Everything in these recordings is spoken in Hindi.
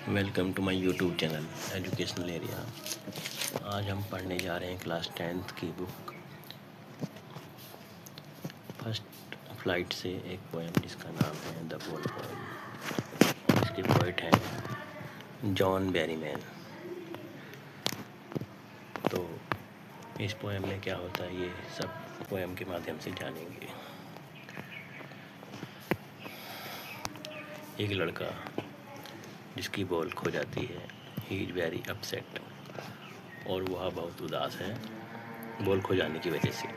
Welcome to my YouTube channel educational area. आज हम पढ़ने जा रहे हैं क्लास 10th की बुक फर्स्ट फ्लाइट से एक पोएम जिसका नाम है द बोल पोएम। इसके पोइट हैं जॉन बैरीमैन। तो इस पोएम में क्या होता है ये सब पोएम के माध्यम से जानेंगे। एक लड़का जिसकी बॉल खो जाती है, ही इज़ वेरी अपसेट, और वह बहुत उदास है बॉल खो जाने की वजह से।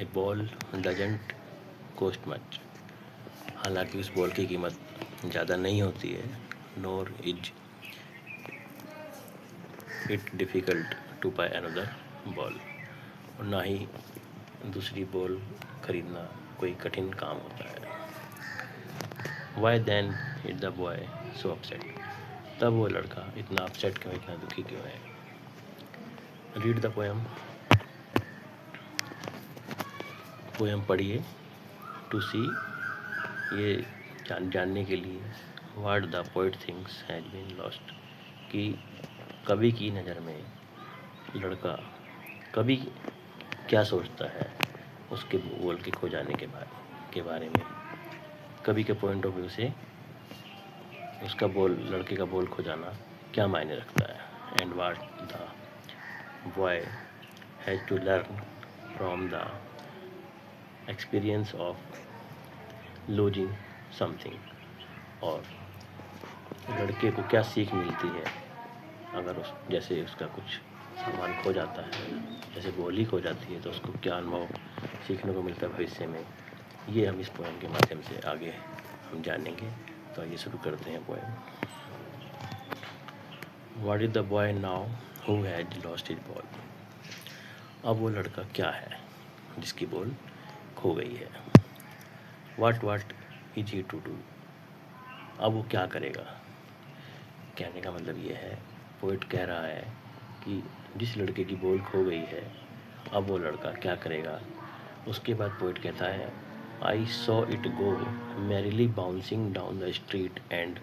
A ball doesn't cost much, हालांकि उस बॉल की कीमत ज़्यादा नहीं होती है। Nor is it difficult to buy another ball, और ना ही दूसरी बॉल खरीदना कोई कठिन काम होता है। Why then is the boy so upset, तब वो लड़का इतना अपसेट क्यों, इतना दुखी क्यों है। रीड द पोएम, पोएम पढ़िए टू सी, ये जानने के लिए what the poet thinks has been lost, कि कवि की नज़र में लड़का कवि क्या सोचता है उसके बोल के खो जाने के बारे में। कवि के पॉइंट ऑफ व्यू से उसका बॉल, लड़के का बॉल खो जाना क्या मायने रखता है। And what the boy has to learn from the experience of losing something, और लड़के को क्या सीख मिलती है अगर जैसे उसका कुछ सामान खो जाता है, जैसे बॉल ही खो जाती है, तो उसको क्या अनुभव सीखने को मिलता है भविष्य में। ये हम इस पोएम के माध्यम से आगे हम जानेंगे। तो आइए शुरू करते हैं poem. What is the boy now who has lost his ball, अब वो लड़का क्या है जिसकी बॉल खो गई है। What is he to do, अब वो क्या करेगा। कहने का मतलब ये है, पोइट कह रहा है कि जिस लड़के की बॉल खो गई है, अब वो लड़का क्या करेगा। उसके बाद पोइट कहता है, I saw it go merrily bouncing down the street and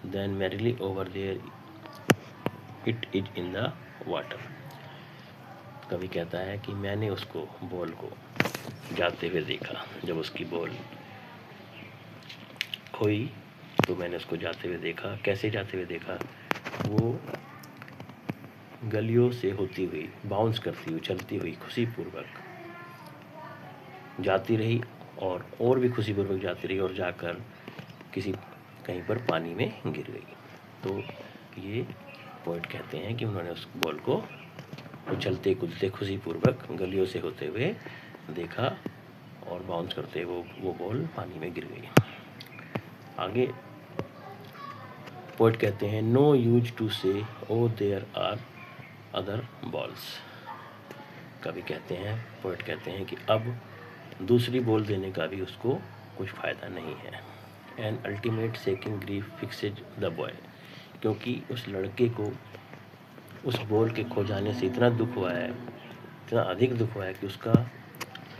then merrily over there it is in the water. कवि कहता है कि मैंने उसको बॉल को जाते हुए देखा, जब उसकी बॉल खोई तो मैंने उसको जाते हुए देखा। कैसे जाते हुए देखा, वो गलियों से होती हुई, बाउंस करती हुई, चलती हुई खुशीपूर्वक जाती रही, और भी खुशीपूर्वक जाती रही, और जाकर कहीं पर पानी में गिर गई। तो ये पोइट कहते हैं कि उन्होंने उस बॉल को चलते कूदते खुशीपूर्वक गलियों से होते हुए देखा, और बाउंस करते वो बॉल पानी में गिर गई। आगे पोइट कहते हैं, नो यूज टू से oh there are other balls. कवि कहते हैं, पोइट कहते हैं कि अब दूसरी बॉल देने का भी उसको कुछ फ़ायदा नहीं है। An ultimate shaking grief fixes the boy, क्योंकि उस लड़के को उस बॉल के खो जाने से इतना दुख हुआ है, इतना अधिक दुख हुआ है कि उसका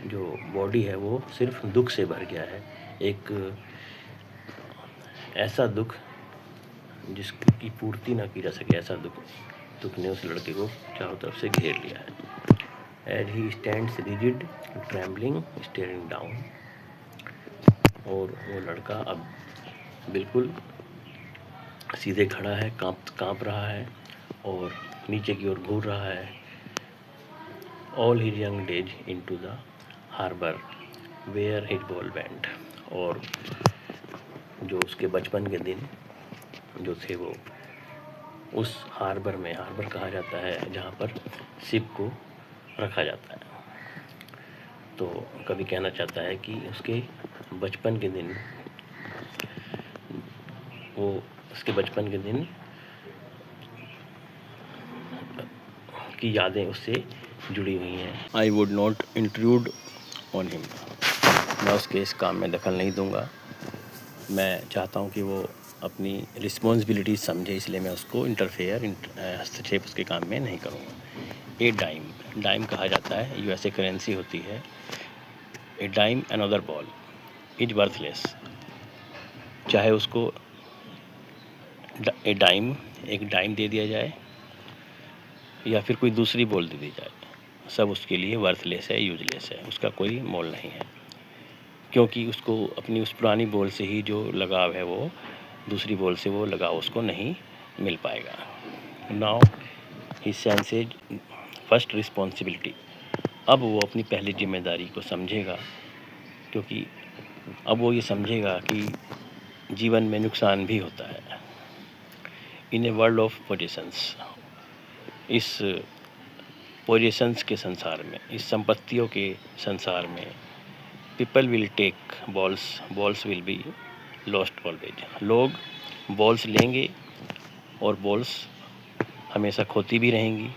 जो बॉडी है वो सिर्फ दुख से भर गया है। एक ऐसा दुख जिसकी पूर्ति ना की जा सके, ऐसा दुख ने उस लड़के को चारों तरफ से घेर लिया है। As he stands rigid trembling staring down, और वो लड़का अब बिल्कुल सीधे खड़ा है, कांप रहा है और नीचे की ओर घूर रहा है। All his young days into the harbour where his ball went, और जो उसके बचपन के दिन जो थे वो उस हार्बर में, हार्बर कहा जाता है जहाँ पर शिप को रखा जाता है। तो कवि कहना चाहता है कि उसके बचपन के दिन, उसके बचपन के दिन की यादें उससे जुड़ी हुई हैं। I would not intrude on him, मैं उसके इस काम में दखल नहीं दूंगा। मैं चाहता हूं कि वो अपनी रिस्पॉन्सिबिलिटी समझे, इसलिए मैं उसको हस्तक्षेप उसके काम में नहीं करूँगा। ए डाइम कहा जाता है, यूएसए करेंसी होती है। A dime another ball is worthless, चाहे उसको एक डाइम दे दिया जाए या फिर कोई दूसरी बॉल दे दी जाए, सब उसके लिए वर्थलेस है, यूजलेस है, उसका कोई मोल नहीं है, क्योंकि उसको अपनी उस पुरानी बॉल से ही जो लगाव है वो दूसरी बॉल से वो लगाव उसको नहीं मिल पाएगा। Now he senses first responsibility, अब वो अपनी पहली जिम्मेदारी को समझेगा, क्योंकि अब वो ये समझेगा कि जीवन में नुकसान भी होता है। In a world of possessions, इस पोजेशंस के संसार में, इस संपत्तियों के संसार में, people will take balls will be lost always, लोग बॉल्स लेंगे और बॉल्स हमेशा खोती भी रहेंगी।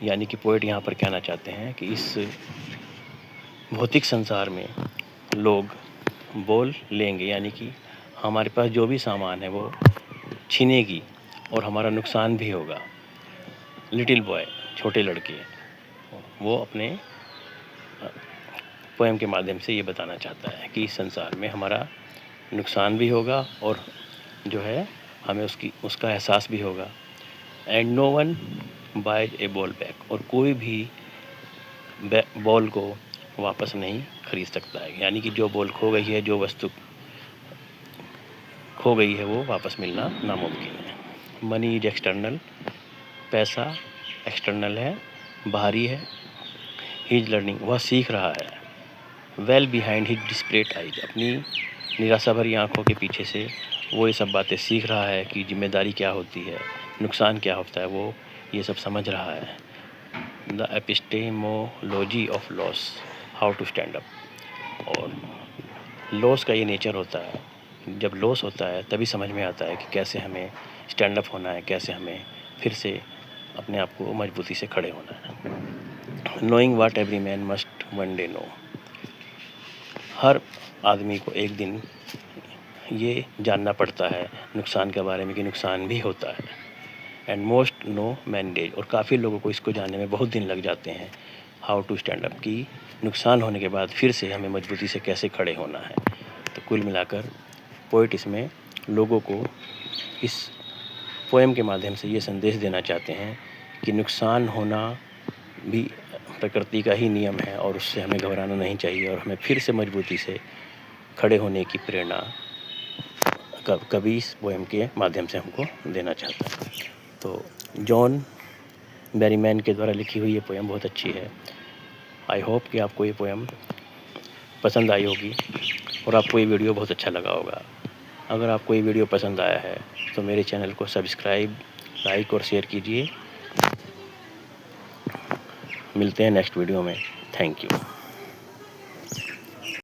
यानी कि पोएट यहाँ पर कहना चाहते हैं कि इस भौतिक संसार में लोग बॉल लेंगे, यानी कि हमारे पास जो भी सामान है वो छीनेगी और हमारा नुकसान भी होगा। लिटिल बॉय, छोटे लड़के, वो अपने पोएम के माध्यम से ये बताना चाहता है कि इस संसार में हमारा नुकसान भी होगा और जो है हमें उसका एहसास भी होगा। And no one buys a ball back, और कोई भी बॉल को वापस नहीं खरीद सकता है। यानी कि जो बॉल खो गई है, जो वस्तु खो गई है, वो वापस मिलना नामुमकिन है। मनी इज एक्सटर्नल, पैसा एक्सटर्नल है, बाहरी है। ही इज लर्निंग, वह सीख रहा है। वेल बिहाइंड हिज डिस्प्रेट आइज, अपनी निराशा भरी आंखों के पीछे से वो ये सब बातें सीख रहा है कि जिम्मेदारी क्या होती है, नुकसान क्या होता है, वो ये सब समझ रहा है। The epistemology of loss, how to stand up, और लॉस का ये नेचर होता है, जब लॉस होता है तभी समझ में आता है कि कैसे हमें स्टैंड अप होना है, कैसे हमें फिर से अपने आप को मजबूती से खड़े होना है। Knowing what every man must one day know, हर आदमी को एक दिन ये जानना पड़ता है नुकसान के बारे में कि नुकसान भी होता है। एंड मोस्ट नो मैंडेज, और काफ़ी लोगों को इसको जानने में बहुत दिन लग जाते हैं। हाउ टू स्टैंड अप, की नुकसान होने के बाद फिर से हमें मजबूती से कैसे खड़े होना है। तो कुल मिलाकर पोएट इसमें लोगों को इस पोएम के माध्यम से ये संदेश देना चाहते हैं कि नुकसान होना भी प्रकृति का ही नियम है और उससे हमें घबराना नहीं चाहिए, और हमें फिर से मजबूती से खड़े होने की प्रेरणा कवि इस पोएम के माध्यम से हमको देना चाहता है। तो जॉन बेरीमैन के द्वारा लिखी हुई ये पोएम बहुत अच्छी है। आई होप कि आपको ये पोएम पसंद आई होगी और आपको ये वीडियो बहुत अच्छा लगा होगा। अगर आपको ये वीडियो पसंद आया है तो मेरे चैनल को सब्सक्राइब, लाइक और शेयर कीजिए। मिलते हैं नेक्स्ट वीडियो में। Thank you.